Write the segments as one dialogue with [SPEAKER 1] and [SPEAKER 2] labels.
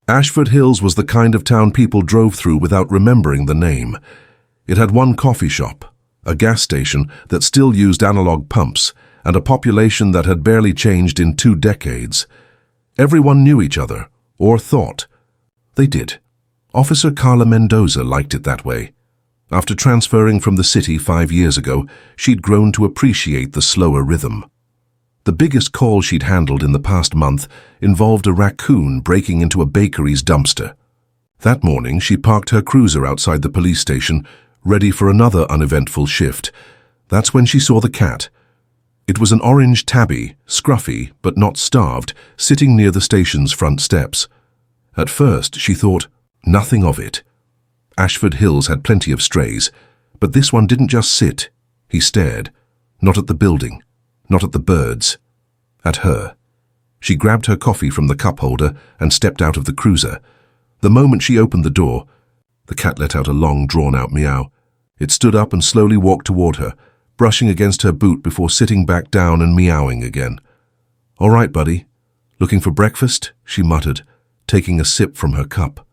[SPEAKER 1] Ashford Hills was the kind of town people drove through without remembering the name. It had one coffee shop, a gas station that still used analog pumps, and a population that had barely changed in 2 decades. Everyone knew each other, or thought. They did. Officer Carla Mendoza liked it that way. After transferring from the city 5 years ago, she'd grown to appreciate the slower rhythm. The biggest call she'd handled in the past month involved a raccoon breaking into a bakery's dumpster. That morning, she parked her cruiser outside the police station, ready for another uneventful shift. That's when she saw the cat. It was an orange tabby, scruffy but not starved, sitting near the station's front steps. At first, she thought nothing of it. Ashford Hills had plenty of strays, but this one didn't just sit. He stared, not at the building, not at the birds, at her. She grabbed her coffee from the cup holder and stepped out of the cruiser. The moment she opened the door, the cat let out a long, drawn-out meow. It stood up and slowly walked toward her, brushing against her boot before sitting back down and meowing again. "All right, buddy. Looking for breakfast?" she muttered, taking a sip from her cup.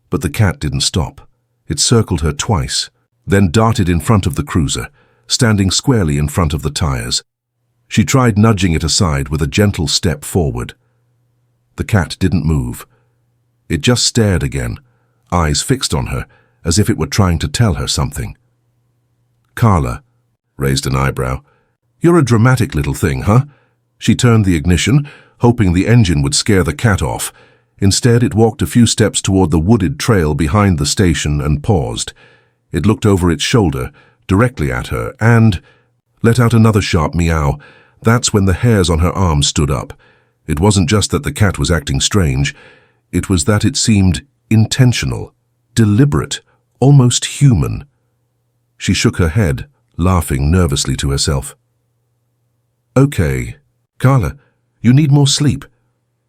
[SPEAKER 1] But the cat didn't stop. It circled her twice, then darted in front of the cruiser, standing squarely in front of the tires. She tried nudging it aside with a gentle step forward. The cat didn't move. It just stared again, eyes fixed on her, as if it were trying to tell her something. Carla raised an eyebrow. "You're a dramatic little thing, huh?" She turned the ignition, hoping the engine would scare the cat off. Instead, it walked a few steps toward the wooded trail behind the station and paused. It looked over its shoulder, directly at her, and let out another sharp meow. That's when the hairs on her arms stood up. It wasn't just that the cat was acting strange. It was that it seemed intentional, deliberate, almost human. She shook her head, laughing nervously to herself. "Okay, Carla, you need more sleep."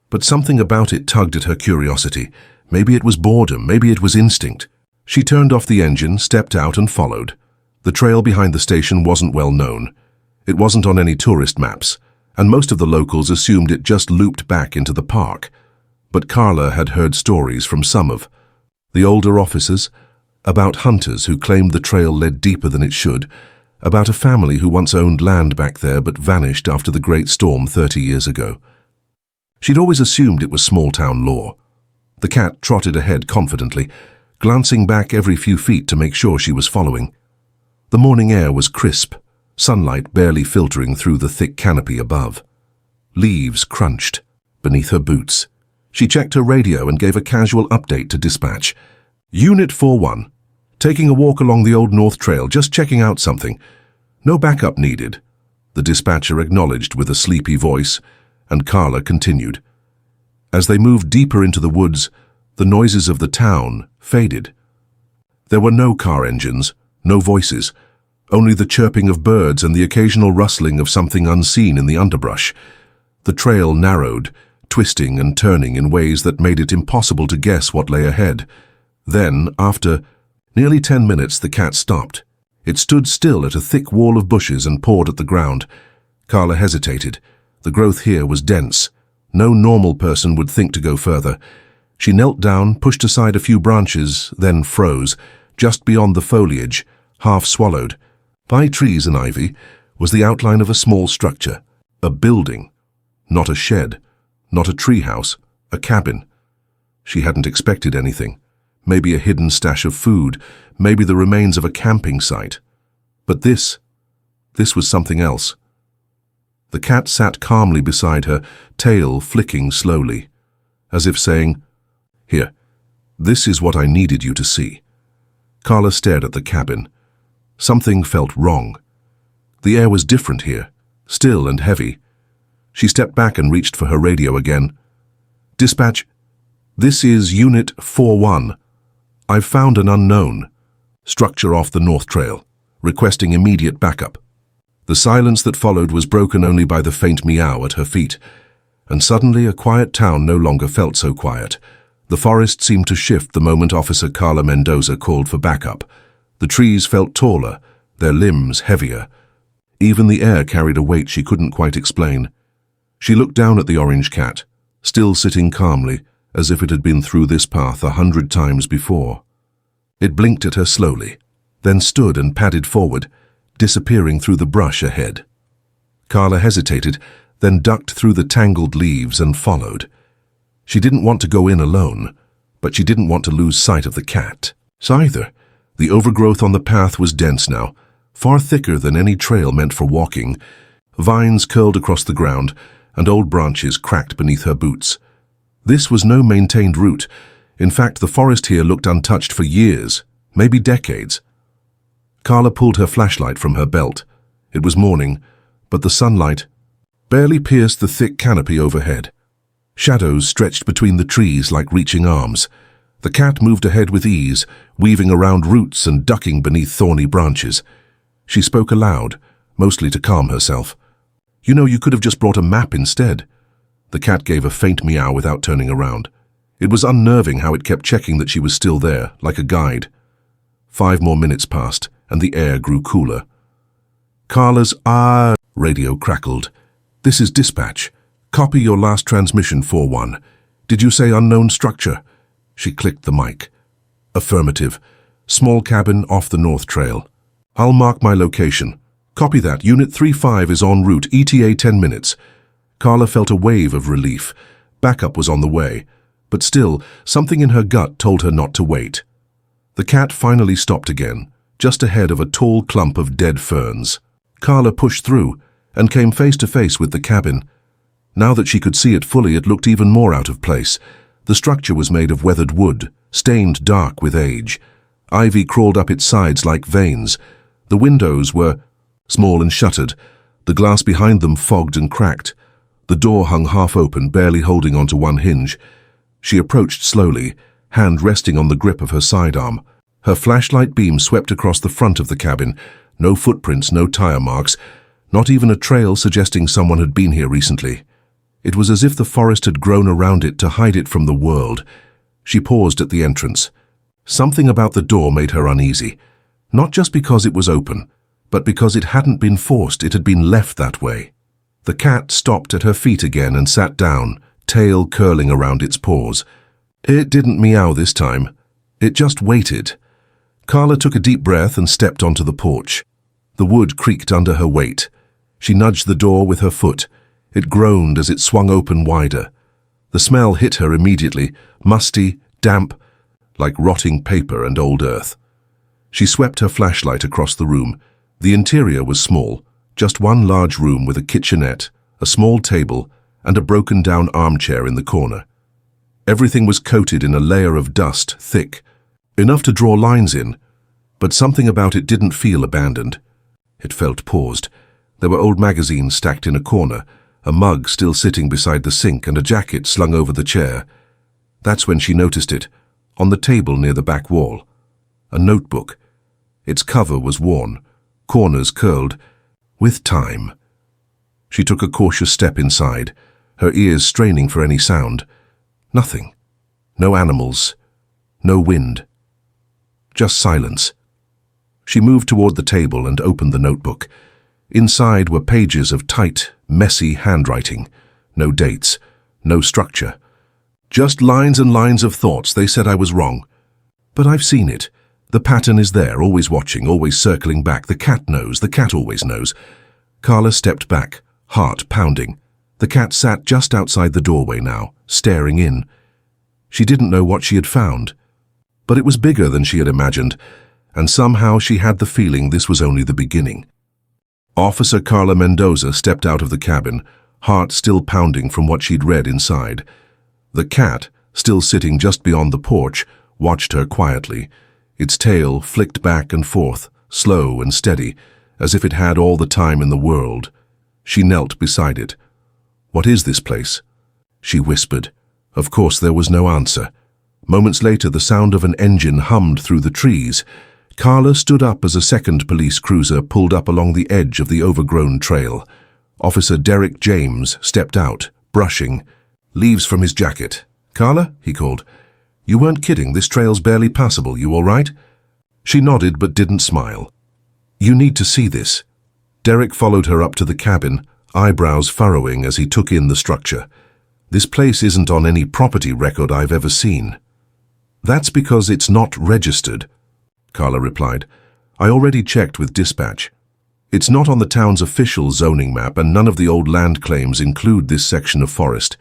[SPEAKER 1] But something about it tugged at her curiosity. Maybe it was boredom, maybe it was instinct. She turned off the engine, stepped out, and followed. The trail behind the station wasn't well known. It wasn't on any tourist maps, and most of the locals assumed it just looped back into the park. But Carla had heard stories from some of the older officers, about hunters who claimed the trail led deeper than it should, about a family who once owned land back there but vanished after the Great Storm 30 years ago. She'd always assumed it was small-town lore. The cat trotted ahead confidently, glancing back every few feet to make sure she was following. The morning air was crisp, sunlight barely filtering through the thick canopy above. Leaves crunched beneath her boots. She checked her radio and gave a casual update to dispatch. "Unit 4-1. Taking a walk along the Old North Trail, just checking out something. No backup needed," the dispatcher acknowledged with a sleepy voice, and Carla continued. As they moved deeper into the woods, the noises of the town faded. There were no car engines, no voices, only the chirping of birds and the occasional rustling of something unseen in the underbrush. The trail narrowed, twisting and turning in ways that made it impossible to guess what lay ahead. Then, after nearly 10 minutes, the cat stopped. It stood still at a thick wall of bushes and pawed at the ground. Carla hesitated. The growth here was dense. No normal person would think to go further. She knelt down, pushed aside a few branches, then froze, just beyond the foliage, half swallowed. By trees and ivy was the outline of a small structure, a building. Not a shed, not a treehouse, a cabin. She hadn't expected anything. Maybe a hidden stash of food, maybe the remains of a camping site. But this was something else. The cat sat calmly beside her, tail flicking slowly, as if saying, "Here, this is what I needed you to see." Carla stared at the cabin. Something felt wrong. The air was different here, still and heavy. She stepped back and reached for her radio again. "Dispatch, this is Unit 4-1. I've found an unknown structure off the North Trail, requesting immediate backup." The silence that followed was broken only by the faint meow at her feet, and suddenly a quiet town no longer felt so quiet. The forest seemed to shift the moment Officer Carla Mendoza called for backup. The trees felt taller, their limbs heavier. Even the air carried a weight she couldn't quite explain. She looked down at the orange cat, still sitting calmly, as if it had been through this path 100 times before. It blinked at her slowly, then stood and padded forward, disappearing through the brush ahead. Carla hesitated, then ducked through the tangled leaves and followed. She didn't want to go in alone, but she didn't want to lose sight of the cat either. The overgrowth on the path was dense now, far thicker than any trail meant for walking. Vines curled across the ground, and old branches cracked beneath her boots. This was no maintained route. In fact, the forest here looked untouched for years, maybe decades. Carla pulled her flashlight from her belt. It was morning, but the sunlight barely pierced the thick canopy overhead. Shadows stretched between the trees like reaching arms. The cat moved ahead with ease, weaving around roots and ducking beneath thorny branches. She spoke aloud, mostly to calm herself. "You know, you could have just brought a map instead." The cat gave a faint meow without turning around. It was unnerving how it kept checking that she was still there, like a guide. 5 more minutes passed, and the air grew cooler. Carla's radio crackled. "This is dispatch. Copy your last transmission, 4-1. Did you say unknown structure?" She clicked the mic. "Affirmative. Small cabin off the North Trail. I'll mark my location. Copy that. Unit 35 is en route. ETA 10 minutes. Carla felt a wave of relief. Backup was on the way. But still, something in her gut told her not to wait. The cat finally stopped again, just ahead of a tall clump of dead ferns. Carla pushed through and came face to face with the cabin. Now that she could see it fully, it looked even more out of place. The structure was made of weathered wood, stained dark with age. Ivy crawled up its sides like veins. The windows were small and shuttered, the glass behind them fogged and cracked. The door hung half open, barely holding onto one hinge. She approached slowly, hand resting on the grip of her sidearm. Her flashlight beam swept across the front of the cabin. No footprints, no tire marks, not even a trail suggesting someone had been here recently. It was as if the forest had grown around it to hide it from the world. She paused at the entrance. Something about the door made her uneasy, not just because it was open, but because it hadn't been forced, it had been left that way. The cat stopped at her feet again and sat down, tail curling around its paws. It didn't meow this time. It just waited. Carla took a deep breath and stepped onto the porch. The wood creaked under her weight. She nudged the door with her foot. It groaned as it swung open wider. The smell hit her immediately, musty, damp, like rotting paper and old earth. She swept her flashlight across the room. The interior was small, just one large room with a kitchenette, a small table, and a broken-down armchair in the corner. Everything was coated in a layer of dust, thick, enough to draw lines in, but something about it didn't feel abandoned. It felt paused. There were old magazines stacked in a corner, a mug still sitting beside the sink, and a jacket slung over the chair. That's when she noticed it, on the table near the back wall. A notebook. Its cover was worn, corners curled, with time. She took a cautious step inside, her ears straining for any sound. Nothing. No animals. No wind. Just silence. She moved toward the table and opened the notebook. Inside were pages of tight, messy handwriting. No dates. No structure. Just lines and lines of thoughts. They said I was wrong. But I've seen it. The pattern is there, always watching, always circling back. The cat knows. The cat always knows. Carla stepped back, heart pounding. The cat sat just outside the doorway now, staring in. She didn't know what she had found, but it was bigger than she had imagined, and somehow she had the feeling this was only the beginning. Officer Carla Mendoza stepped out of the cabin, heart still pounding from what she'd read inside. The cat, still sitting just beyond the porch, watched her quietly. Its tail flicked back and forth, slow and steady, as if it had all the time in the world. She knelt beside it. "What is this place?" she whispered. Of course there was no answer. Moments later, the sound of an engine hummed through the trees. Carla stood up as a second police cruiser pulled up along the edge of the overgrown trail. Officer Derek James stepped out, brushing leaves from his jacket. "Carla," he called. "You weren't kidding. This trail's barely passable. You all right?" She nodded but didn't smile. "You need to see this." Derek followed her up to the cabin, eyebrows furrowing as he took in the structure. This place isn't on any property record I've ever seen. That's because it's not registered, Carla replied. I already checked with dispatch. It's not on the town's official zoning map, and none of the old land claims include this section of forest.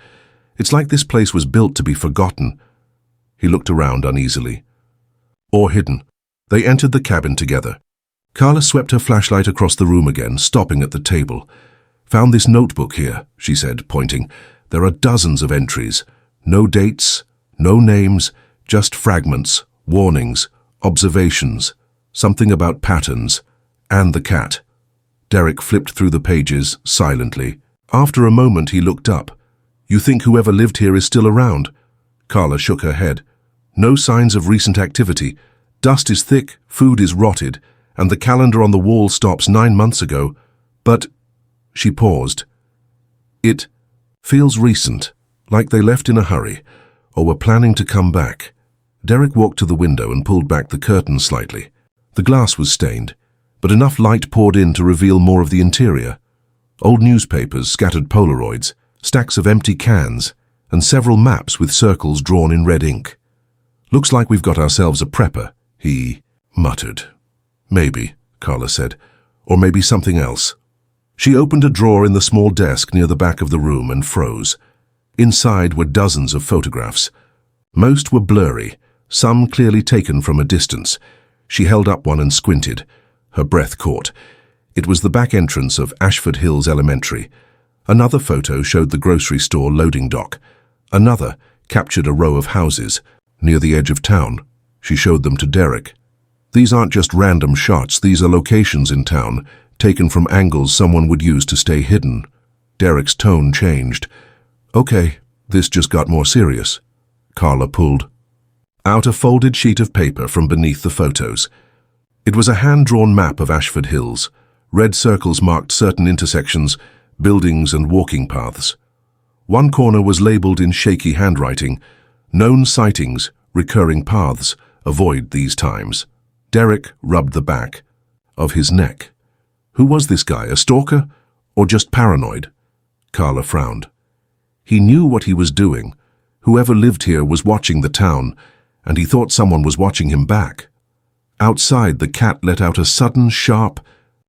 [SPEAKER 1] It's like this place was built to be forgotten. He looked around uneasily. Or hidden. They entered the cabin together. Carla swept her flashlight across the room again, stopping at the table. Found this notebook here, she said, pointing. There are dozens of entries. No dates, no names, just fragments, warnings, observations, something about patterns, and the cat. Derek flipped through the pages, silently. After a moment he looked up. You think whoever lived here is still around? Carla shook her head. No signs of recent activity. Dust is thick, food is rotted, and the calendar on the wall stops 9 months ago. But, she paused. It feels recent, like they left in a hurry, or were planning to come back. Derek walked to the window and pulled back the curtain slightly. The glass was stained, but enough light poured in to reveal more of the interior. Old newspapers, scattered Polaroids, stacks of empty cans, and several maps with circles drawn in red ink. Looks like we've got ourselves a prepper, he muttered. Maybe, Carla said, or maybe something else. She opened a drawer in the small desk near the back of the room and froze. Inside were dozens of photographs. Most were blurry, some clearly taken from a distance. She held up one and squinted. Her breath caught. It was the back entrance of Ashford Hills Elementary. Another photo showed the grocery store loading dock. Another captured a row of houses near the edge of town. She showed them to Derek. These aren't just random shots, these are locations in town, taken from angles someone would use to stay hidden. Derek's tone changed. Okay, this just got more serious. Carla pulled out a folded sheet of paper from beneath the photos. It was a hand-drawn map of Ashford Hills. Red circles marked certain intersections, buildings and walking paths. One corner was labeled in shaky handwriting, known sightings, recurring paths, avoid these times. Derek rubbed the back of his neck. Who was this guy, a stalker or just paranoid? Carla frowned. He knew what he was doing. Whoever lived here was watching the town, and he thought someone was watching him back. Outside, the cat let out a sudden, sharp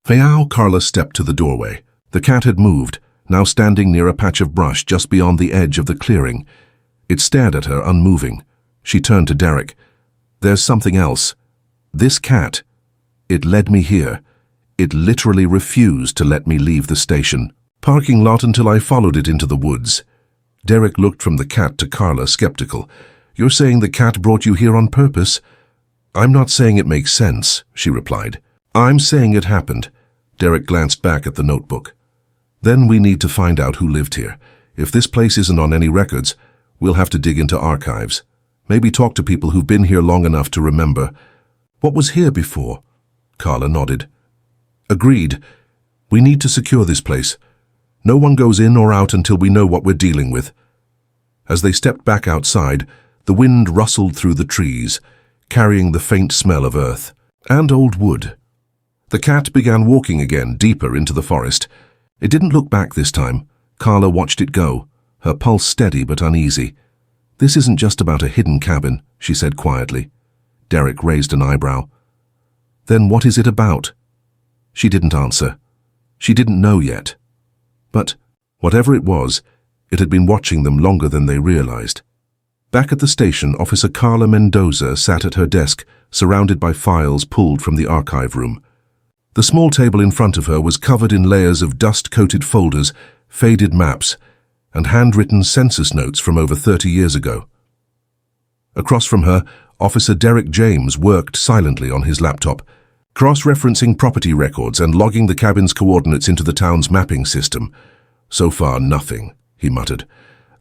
[SPEAKER 1] meow. Carla stepped to the doorway. The cat had moved, now standing near a patch of brush just beyond the edge of the clearing. It stared at her, unmoving. She turned to Derek. There's something else. This cat, it led me here. It literally refused to let me leave the station. Parking lot until I followed it into the woods. Derek looked from the cat to Carla, skeptical. You're saying the cat brought you here on purpose? I'm not saying it makes sense, she replied. I'm saying it happened. Derek glanced back at the notebook. Then we need to find out who lived here. If this place isn't on any records, we'll have to dig into archives. Maybe talk to people who've been here long enough to remember. What was here before? Carla nodded. Agreed. We need to secure this place. No one goes in or out until we know what we're dealing with. As they stepped back outside, the wind rustled through the trees, carrying the faint smell of earth and old wood. The cat began walking again, deeper into the forest. It didn't look back this time. Carla watched it go, her pulse steady but uneasy. This isn't just about a hidden cabin, she said quietly. Derek raised an eyebrow. Then what is it about? She didn't answer. She didn't know yet. But, whatever it was, it had been watching them longer than they realized. Back at the station, Officer Carla Mendoza sat at her desk, surrounded by files pulled from the archive room. The small table in front of her was covered in layers of dust-coated folders, faded maps, and handwritten census notes from over 30 years ago. Across from her, Officer Derek James worked silently on his laptop, cross-referencing property records and logging the cabin's coordinates into the town's mapping system. So far, nothing, he muttered.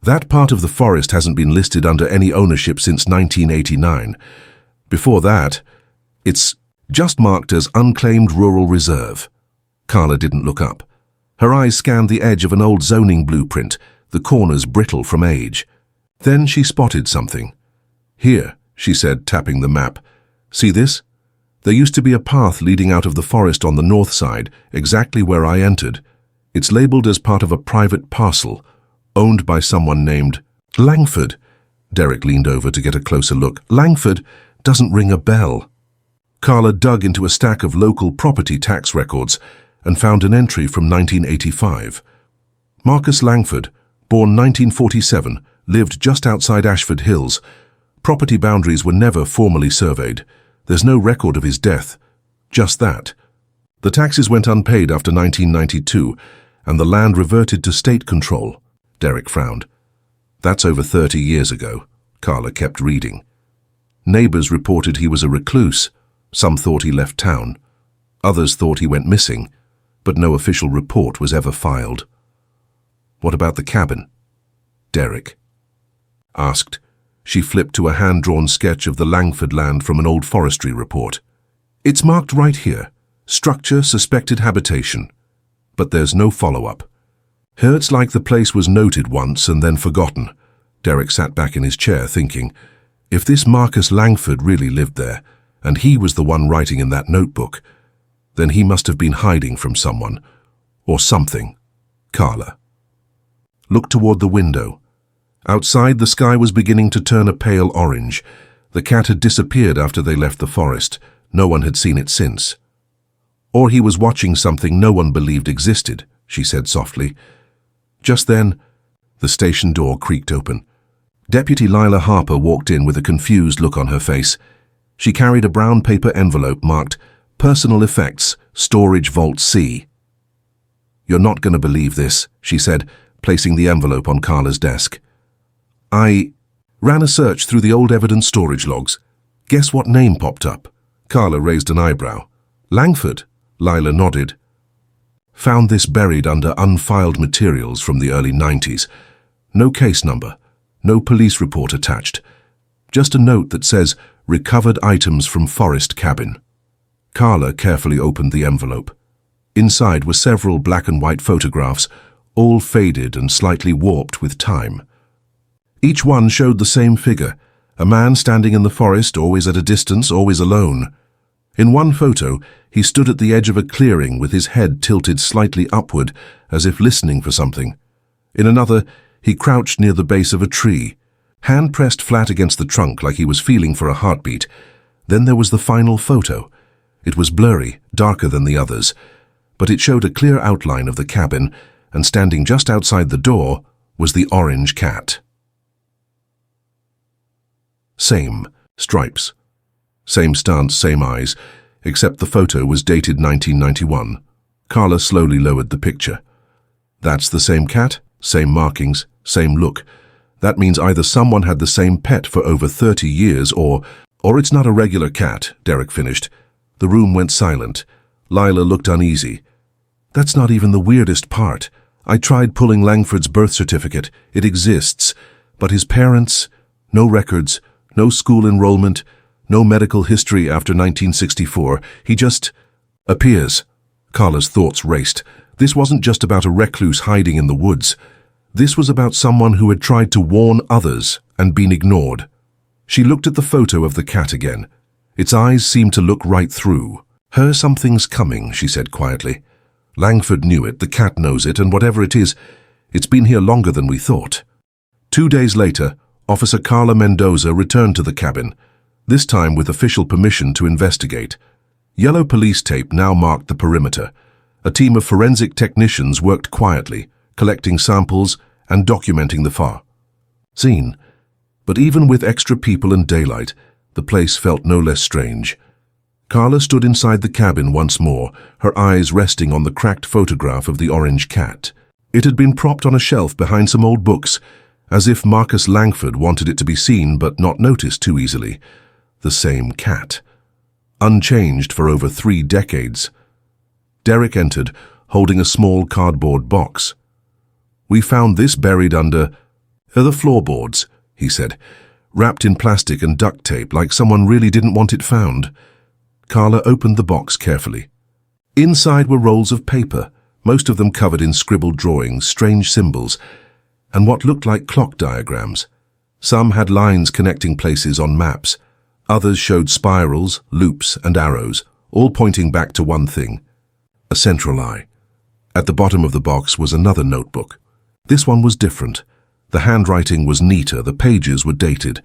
[SPEAKER 1] That part of the forest hasn't been listed under any ownership since 1989. Before that, it's just marked as unclaimed rural reserve. Carla didn't look up. Her eyes scanned the edge of an old zoning blueprint, the corners brittle from age. Then she spotted something. Here, she said, tapping the map. See this? There used to be a path leading out of the forest on the north side, exactly where I entered. It's labeled as part of a private parcel, owned by someone named Langford. Derek leaned over to get a closer look. Langford doesn't ring a bell. Carla dug into a stack of local property tax records and found an entry from 1985. Marcus Langford, born 1947, lived just outside Ashford Hills. Property boundaries were never formally surveyed. There's no record of his death. Just that. The taxes went unpaid after 1992, and the land reverted to state control. Derek frowned. That's over 30 years ago. Carla kept reading. Neighbors reported he was a recluse. Some thought he left town. Others thought he went missing, but no official report was ever filed. What about the cabin? Derek asked. She flipped to a hand-drawn sketch of the Langford land from an old forestry report. It's marked right here. Structure, suspected habitation. But there's no follow-up. It's like the place was noted once and then forgotten. Derek sat back in his chair thinking, if this Marcus Langford really lived there, and he was the one writing in that notebook, then he must have been hiding from someone, or something. Carla looked toward the window. Outside, the sky was beginning to turn a pale orange. The cat had disappeared after they left the forest. No one had seen it since. Or he was watching something no one believed existed, she said softly. Just then, the station door creaked open. Deputy Lila Harper walked in with a confused look on her face. She carried a brown paper envelope marked, Personal Effects, Storage Vault C. You're not going to believe this, she said, placing the envelope on Carla's desk. I ran a search through the old evidence storage logs. Guess what name popped up? Carla raised an eyebrow. Langford, Lila nodded. Found this buried under unfiled materials from the early 90s. No case number, no police report attached. Just a note that says, recovered items from forest cabin. Carla carefully opened the envelope. Inside were several black and white photographs, all faded and slightly warped with time. Each one showed the same figure, a man standing in the forest, always at a distance, always alone. In one photo, he stood at the edge of a clearing with his head tilted slightly upward, as if listening for something. In another, he crouched near the base of a tree, hand pressed flat against the trunk like he was feeling for a heartbeat. Then there was the final photo. It was blurry, darker than the others, but it showed a clear outline of the cabin, and standing just outside the door was the orange cat. Same stripes. Same stance, same eyes, except the photo was dated 1991. Carla slowly lowered the picture. That's the same cat, same markings, same look. That means either someone had the same pet for over 30 years or it's not a regular cat, Derek finished. The room went silent. Lila looked uneasy. That's not even the weirdest part. I tried pulling Langford's birth certificate. It exists. But his parents, no records, no school enrollment, no medical history after 1964. He just appears. Carla's thoughts raced. This wasn't just about a recluse hiding in the woods. This was about someone who had tried to warn others and been ignored. She looked at the photo of the cat again. Its eyes seemed to look right through. Something's coming, she said quietly. Langford knew it, the cat knows it, and whatever it is, it's been here longer than we thought. 2 days later, Officer Carla Mendoza returned to the cabin, this time with official permission to investigate. Yellow police tape now marked the perimeter. A team of forensic technicians worked quietly, collecting samples and documenting the far scene. But even with extra people and daylight, the place felt no less strange. Carla stood inside the cabin once more, her eyes resting on the cracked photograph of the orange cat. It had been propped on a shelf behind some old books, as if Marcus Langford wanted it to be seen but not noticed too easily. The same cat. Unchanged for over 3 decades. Derek entered, holding a small cardboard box. We found this buried under the floorboards, he said, wrapped in plastic and duct tape like someone really didn't want it found. Carla opened the box carefully. Inside were rolls of paper, most of them covered in scribbled drawings, strange symbols, and what looked like clock diagrams. Some had lines connecting places on maps. Others showed spirals, loops, and arrows, all pointing back to one thing, a central eye. At the bottom of the box was another notebook. This one was different. The handwriting was neater, the pages were dated.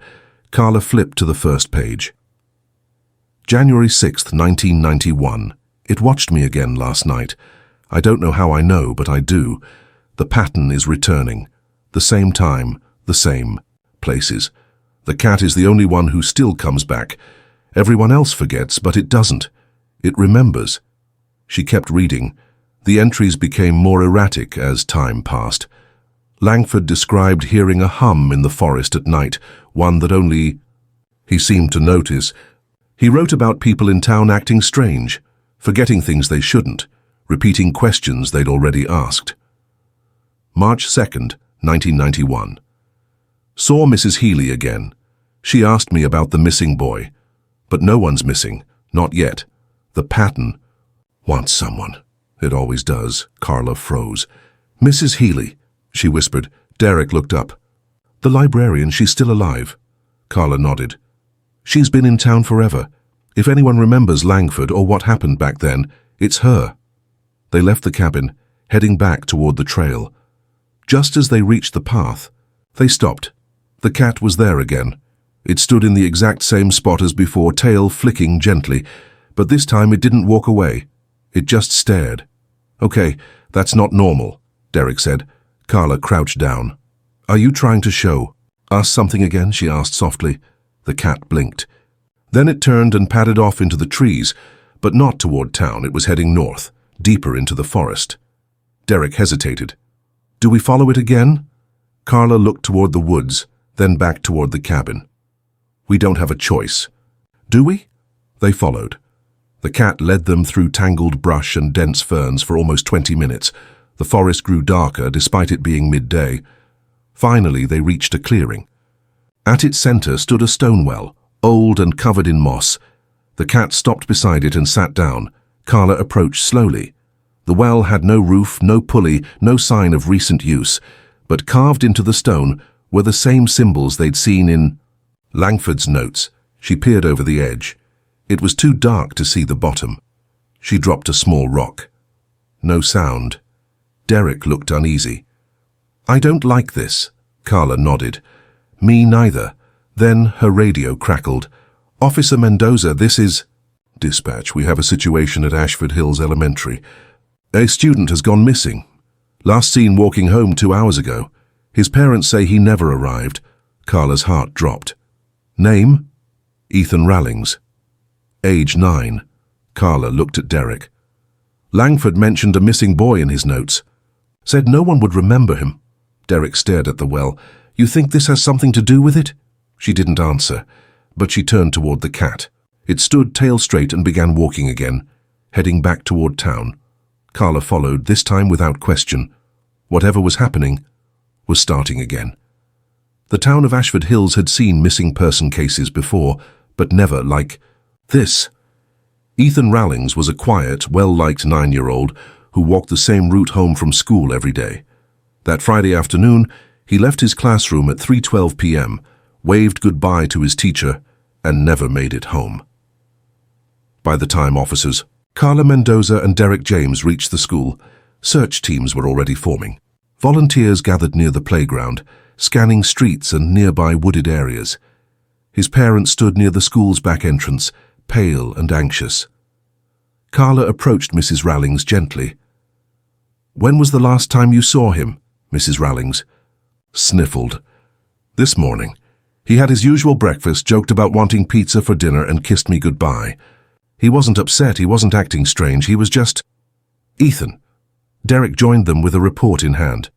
[SPEAKER 1] Carla flipped to the first page. January 6th, 1991. It watched me again last night. I don't know how I know, but I do. The pattern is returning. The same time, the same places. The cat is the only one who still comes back. Everyone else forgets, but it doesn't. It remembers. She kept reading. The entries became more erratic as time passed. Langford described hearing a hum in the forest at night, one that only he seemed to notice. He wrote about people in town acting strange, forgetting things they shouldn't, repeating questions they'd already asked. March 2nd, 1991. Saw Mrs. Healy again. She asked me about the missing boy. But no one's missing, not yet. The pattern wants someone. It always does. Carla froze. Mrs. Healy, she whispered. Derek looked up. The librarian, she's still alive. Carla nodded. She's been in town forever. If anyone remembers Langford or what happened back then, it's her. They left the cabin, heading back toward the trail. Just as they reached the path, they stopped. The cat was there again. It stood in the exact same spot as before, tail flicking gently, but this time it didn't walk away. It just stared. Okay, that's not normal, Derek said. Carla crouched down. Are you trying to show us something again? She asked softly. The cat blinked. Then it turned and padded off into the trees, but not toward town. It was heading north, deeper into the forest. Derek hesitated. Do we follow it again? Carla looked toward the woods, then back toward the cabin. We don't have a choice. Do we? They followed. The cat led them through tangled brush and dense ferns for almost 20 minutes. The forest grew darker despite it being midday. Finally, they reached a clearing. At its center stood a stone well, old and covered in moss. The cat stopped beside it and sat down. Carla approached slowly. The well had no roof, no pulley, no sign of recent use, but carved into the stone were the same symbols they'd seen in Langford's notes. She peered over the edge. It was too dark to see the bottom. She dropped a small rock. No sound. Derek looked uneasy. I don't like this. Carla nodded. Me neither. Then her radio crackled. Officer Mendoza, this is... Dispatch, we have a situation at Ashford Hills Elementary. A student has gone missing. Last seen walking home 2 hours ago. His parents say he never arrived. Carla's heart dropped. Name? Ethan Rallings. Age 9. Carla looked at Derek. Langford mentioned a missing boy in his notes. Said no one would remember him. Derek stared at the well. You think this has something to do with it? She didn't answer, but she turned toward the cat. It stood tail straight and began walking again, heading back toward town. Carla followed, this time without question. Whatever was happening was starting again. The town of Ashford Hills had seen missing person cases before, but never like this. Ethan Rallings was a quiet, well-liked 9-year-old who walked the same route home from school every day. That Friday afternoon, he left his classroom at 3:12 p.m., waved goodbye to his teacher, and never made it home. By the time officers, Carla Mendoza and Derek James reached the school, search teams were already forming. Volunteers gathered near the playground, scanning streets and nearby wooded areas. His parents stood near the school's back entrance, pale and anxious. Carla approached Mrs. Rallings gently. When was the last time you saw him? Mrs. Rallings sniffled. This morning. He had his usual breakfast, joked about wanting pizza for dinner, and kissed me goodbye. He wasn't upset, he wasn't acting strange, he was just... Ethan. Derek joined them with a report in hand.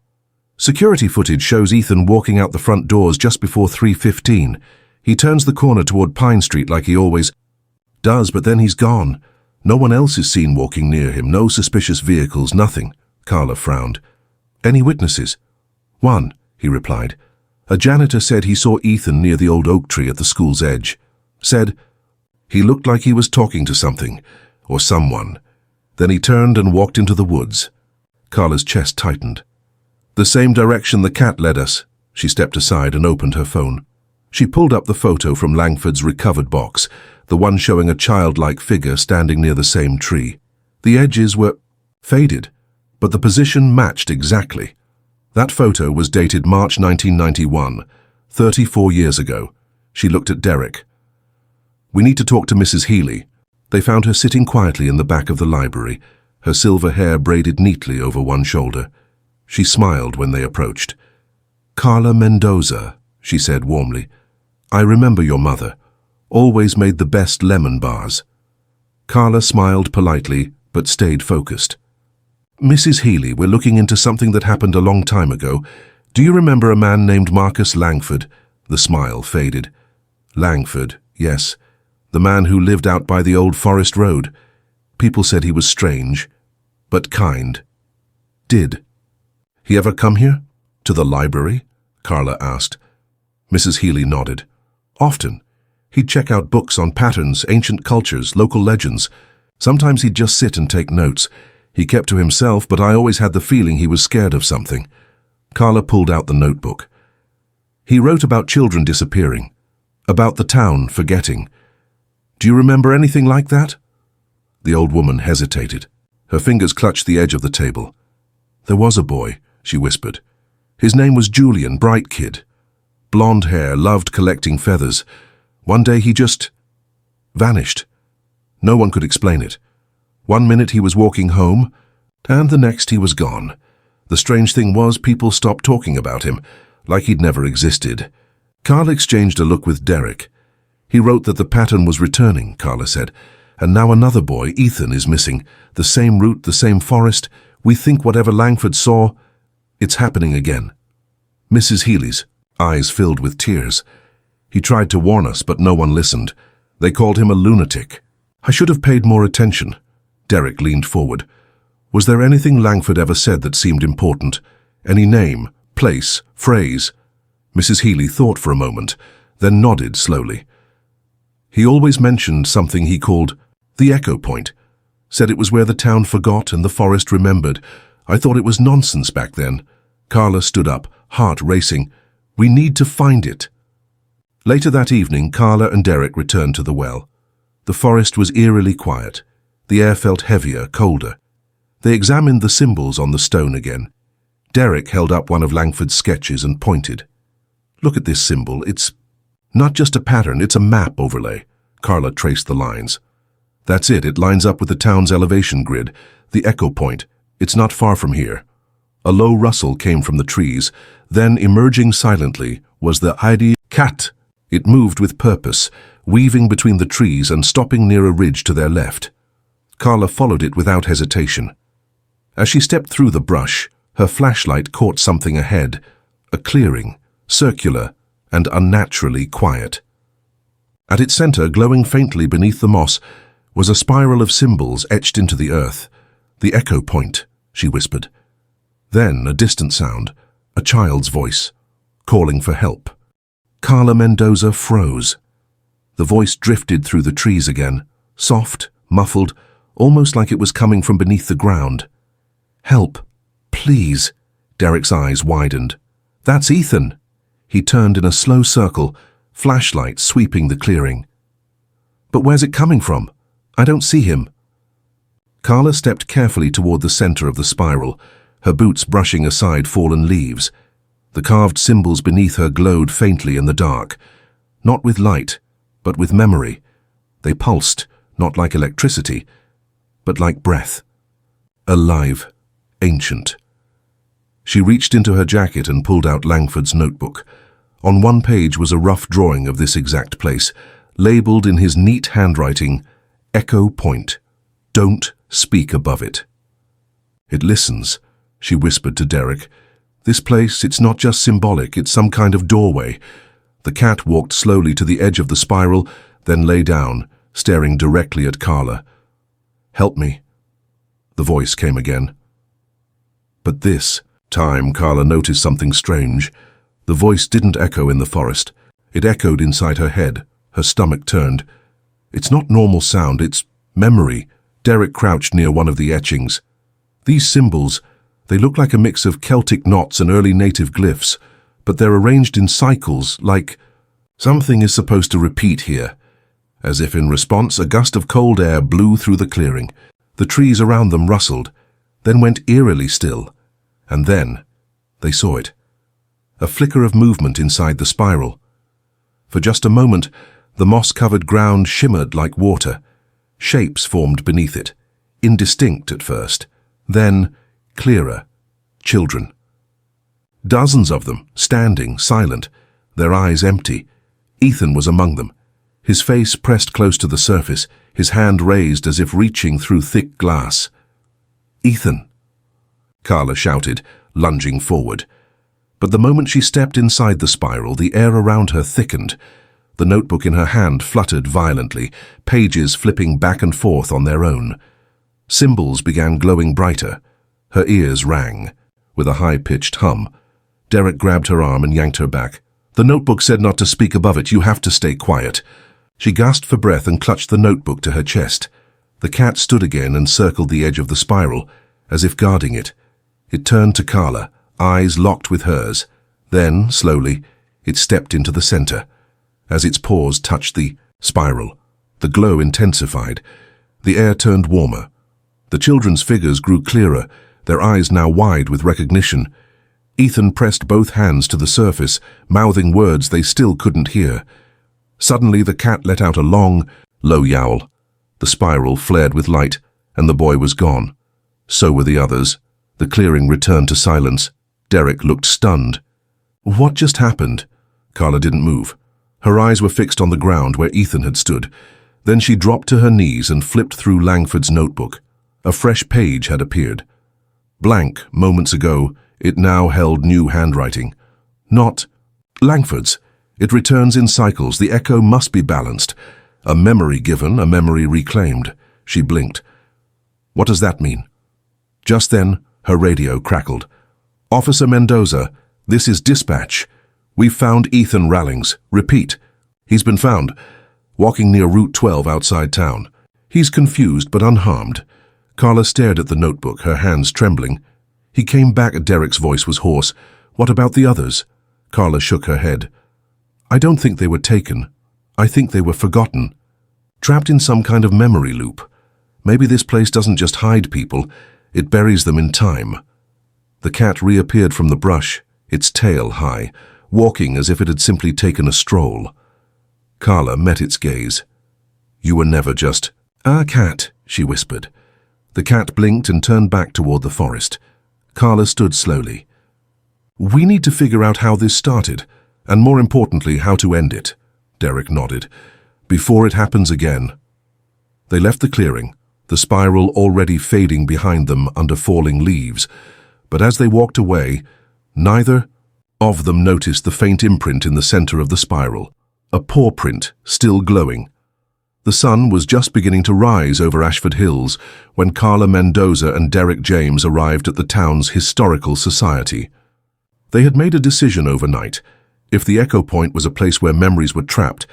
[SPEAKER 1] Security footage shows Ethan walking out the front doors just before 3:15. He turns the corner toward Pine Street like he always does, but then he's gone. No one else is seen walking near him, no suspicious vehicles, nothing. Carla frowned. Any witnesses? One, he replied. A janitor said he saw Ethan near the old oak tree at the school's edge. Said he looked like he was talking to something, or someone. Then he turned and walked into the woods. Carla's chest tightened. The same direction the cat led us. She stepped aside and opened her phone. She pulled up the photo from Langford's recovered box, the one showing a childlike figure standing near the same tree. The edges were faded, but the position matched exactly. That photo was dated March 1991, 34 years ago. She looked at Derek. We need to talk to Mrs. Healy. They found her sitting quietly in the back of the library, her silver hair braided neatly over one shoulder. She smiled when they approached. Carla Mendoza, she said warmly. I remember your mother. Always made the best lemon bars. Carla smiled politely, but stayed focused. Mrs. Healy, we're looking into something that happened a long time ago. Do you remember a man named Marcus Langford? The smile faded. Langford, yes. The man who lived out by the old forest road. People said he was strange, but kind. Did he ever come here? To the library? Carla asked. Mrs. Healy nodded. Often. He'd check out books on patterns, ancient cultures, local legends. Sometimes he'd just sit and take notes. He kept to himself, but I always had the feeling he was scared of something. Carla pulled out the notebook. He wrote about children disappearing, about the town forgetting. Do you remember anything like that? The old woman hesitated. Her fingers clutched the edge of the table. There was a boy, she whispered. His name was Julian, bright kid. Blonde hair, loved collecting feathers. One day he just vanished. No one could explain it. One minute he was walking home, and the next he was gone. The strange thing was people stopped talking about him, like he'd never existed. Carla exchanged a look with Derek. He wrote that the pattern was returning, Carla said, and now another boy, Ethan, is missing. The same route, the same forest. We think whatever Langford saw, it's happening again. Mrs. Healy's eyes filled with tears. He tried to warn us, but no one listened. They called him a lunatic. I should have paid more attention. Derek leaned forward. Was there anything Langford ever said that seemed important? Any name, place, phrase? Mrs. Healy thought for a moment, then nodded slowly. He always mentioned something he called the echo point. Said it was where the town forgot and the forest remembered. I thought it was nonsense back then. Carla stood up, heart racing. We need to find it. Later that evening, Carla and Derek returned to the well. The forest was eerily quiet. The air felt heavier, colder. They examined the symbols on the stone again. Derek held up one of Langford's sketches and pointed. Look at this symbol. It's not just a pattern, it's a map overlay. Carla traced the lines. That's it. It lines up with the town's elevation grid, the echo point. It's not far from here. A low rustle came from the trees. Then, emerging silently, was the ID cat. It moved with purpose, weaving between the trees and stopping near a ridge to their left. Carla followed it without hesitation. As she stepped through the brush, her flashlight caught something ahead, a clearing, circular and unnaturally quiet. At its center, glowing faintly beneath the moss, was a spiral of symbols etched into the earth. The echo point, she whispered. Then a distant sound, a child's voice, calling for help. Carla Mendoza froze. The voice drifted through the trees again, soft, muffled, almost like it was coming from beneath the ground. Help, please. Derek's eyes widened. That's Ethan. He turned in a slow circle, flashlight sweeping the clearing. But where's it coming from? I don't see him. Carla stepped carefully toward the center of the spiral, her boots brushing aside fallen leaves. The carved symbols beneath her glowed faintly in the dark, not with light, but with memory. They pulsed, not like electricity, but like breath. Alive, ancient. She reached into her jacket and pulled out Langford's notebook. On one page was a rough drawing of this exact place, labeled in his neat handwriting, Echo Point. Don't speak above it. It listens, she whispered to Derek. This place, it's not just symbolic, it's some kind of doorway. The cat walked slowly to the edge of the spiral, then lay down, staring directly at Carla. Help me. The voice came again. But this time, Carla noticed something strange. The voice didn't echo in the forest. It echoed inside her head. Her stomach turned. It's not normal sound, it's memory. Derek crouched near one of the etchings. These symbols, they look like a mix of Celtic knots and early native glyphs, but they're arranged in cycles, like something is supposed to repeat here. As if in response, a gust of cold air blew through the clearing. The trees around them rustled, then went eerily still, and then They saw it. A flicker of movement inside the spiral. For just a moment, the moss-covered ground shimmered like water. Shapes formed beneath it, indistinct at first, then clearer. Children. Dozens of them, standing, silent, their eyes empty. Ethan was among them, his face pressed close to the surface, his hand raised as if reaching through thick glass. "Ethan!" Carla shouted, lunging forward. But the moment she stepped inside the spiral, the air around her thickened. The notebook in her hand fluttered violently, pages flipping back and forth on their own. Symbols began glowing brighter. Her ears rang, with a high-pitched hum. Derek grabbed her arm and yanked her back. "The notebook said not to speak above it. You have to stay quiet." She gasped for breath and clutched the notebook to her chest. The cat stood again and circled the edge of the spiral, as if guarding it. It turned to Carla, eyes locked with hers. Then, slowly, it stepped into the center. As its paws touched the spiral, the glow intensified. The air turned warmer. The children's figures grew clearer, their eyes now wide with recognition. Ethan pressed both hands to the surface, mouthing words they still couldn't hear. Suddenly the cat let out a long, low yowl. The spiral flared with light, and the boy was gone. So were the others. The clearing returned to silence. Derek looked stunned. What just happened? Carla didn't move. Her eyes were fixed on the ground where Ethan had stood. Then she dropped to her knees and flipped through Langford's notebook. A fresh page had appeared. Blank, moments ago, it now held new handwriting. Not Langford's. It returns in cycles. The echo must be balanced. A memory given, a memory reclaimed. She blinked. What does that mean? Just then, her radio crackled. "Officer Mendoza, this is dispatch. We've found Ethan Rallings. Repeat. He's been found, walking near Route 12 outside town. He's confused but unharmed." Carla stared at the notebook, her hands trembling. He came back. Derek's voice was hoarse. "What about the others?" Carla shook her head. "I don't think they were taken. I think they were forgotten. Trapped in some kind of memory loop. Maybe this place doesn't just hide people, it buries them in time." The cat reappeared from the brush, its tail high, walking as if it had simply taken a stroll. Carla met its gaze. "You were never just a cat," she whispered. The cat blinked and turned back toward the forest. Carla stood slowly. "We need to figure out how this started, and more importantly, how to end it," Derek nodded, "before it happens again." They left the clearing, the spiral already fading behind them under falling leaves. But as they walked away, neither of them noticed the faint imprint in the center of the spiral, a paw print still glowing. The sun was just beginning to rise over Ashford Hills when Carla Mendoza and Derek James arrived at the town's historical society. They had made a decision overnight. If the Echo Point was a place where memories were trapped,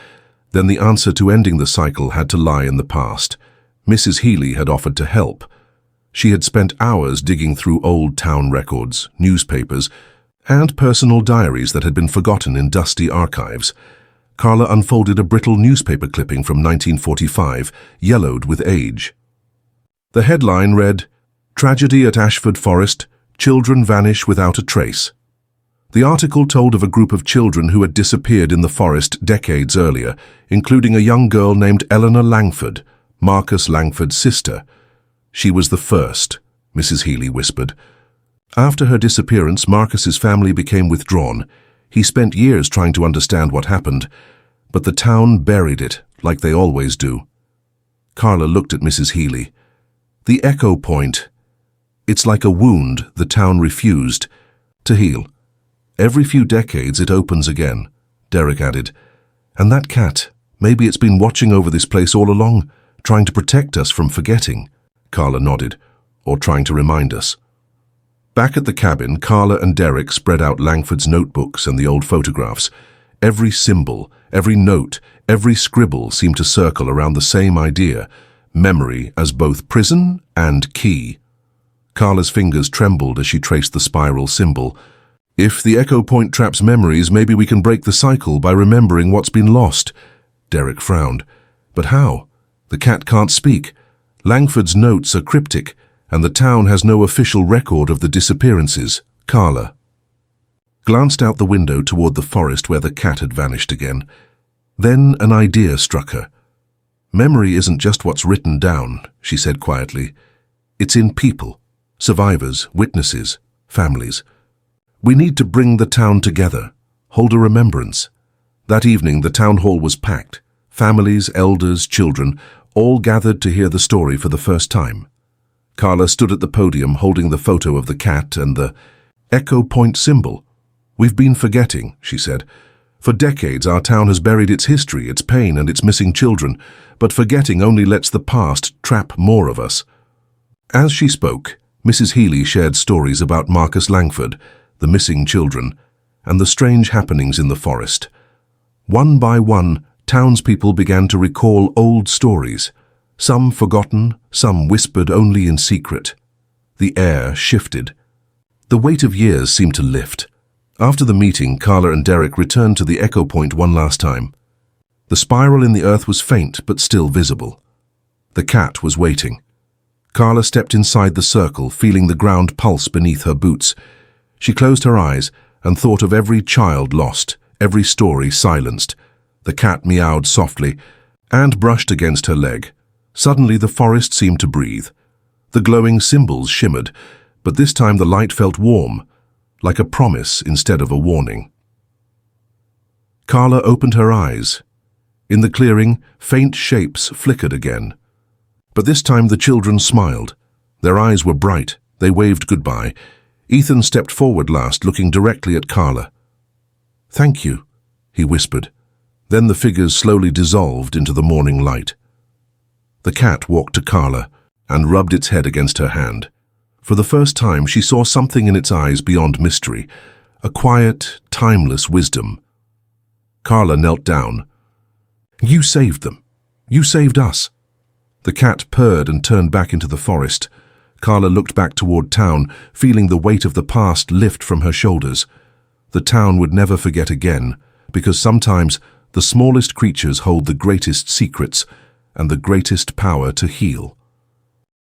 [SPEAKER 1] then the answer to ending the cycle had to lie in the past. Mrs. Healy had offered to help. She had spent hours digging through old town records, newspapers, and personal diaries that had been forgotten in dusty archives. Carla unfolded a brittle newspaper clipping from 1945, yellowed with age. The headline read, "Tragedy at Ashford Forest, Children Vanish Without a Trace." The article told of a group of children who had disappeared in the forest decades earlier, including a young girl named Eleanor Langford, Marcus Langford's sister. "She was the first," Mrs. Healy whispered. After her disappearance, Marcus's family became withdrawn. He spent years trying to understand what happened, but the town buried it, like they always do. Carla looked at Mrs. Healy. "The Echo Point. It's like a wound the town refused to heal. Every few decades it opens again," Derek added. "And that cat, maybe it's been watching over this place all along, trying to protect us from forgetting." Carla nodded. "Or trying to remind us." Back at the cabin, Carla and Derek spread out Langford's notebooks and the old photographs. Every symbol, every note, every scribble seemed to circle around the same idea, memory as both prison and key. Carla's fingers trembled as she traced the spiral symbol. "If the Echo Point traps memories, maybe we can break the cycle by remembering what's been lost." Derek frowned. "But how? The cat can't speak. Langford's notes are cryptic, and the town has no official record of the disappearances." "Carla," glanced out the window toward the forest where the cat had vanished again. Then an idea struck her. Memory isn't just what's written down, she said quietly. It's in people, survivors, witnesses, families. We need to bring the town together, hold a remembrance. That evening the town hall was packed. Families, elders, children, all gathered to hear the story for the first time. Carla stood at the podium holding the photo of the cat and the echo point symbol. We've been forgetting, she said. For decades our town has buried its history, its pain and its missing children, but forgetting only lets the past trap more of us. As she spoke, Mrs. Healy shared stories about Marcus Langford, the missing children, and the strange happenings in the forest. One by one, townspeople began to recall old stories, some forgotten, some whispered only in secret. The air shifted. The weight of years seemed to lift. After the meeting, Carla and Derek returned to the echo point one last time. The spiral in the earth was faint but still visible. The cat was waiting. Carla stepped inside the circle, feeling the ground pulse beneath her boots. She closed her eyes and thought of every child lost, every story silenced. The cat meowed softly and brushed against her leg. Suddenly the forest seemed to breathe. The glowing symbols shimmered, but this time the light felt warm, like a promise instead of a warning. Carla opened her eyes. In the clearing, faint shapes flickered again. But this time the children smiled. Their eyes were bright. They waved goodbye. Ethan stepped forward last, looking directly at Carla. "Thank you," he whispered. Then the figures slowly dissolved into the morning light. The cat walked to Carla and rubbed its head against her hand. For the first time, she saw something in its eyes beyond mystery, a quiet, timeless wisdom. Carla knelt down. "You saved them. You saved us." The cat purred and turned back into the forest. Carla looked back toward town, feeling the weight of the past lift from her shoulders. The town would never forget again, because sometimes the smallest creatures hold the greatest secrets and the greatest power to heal.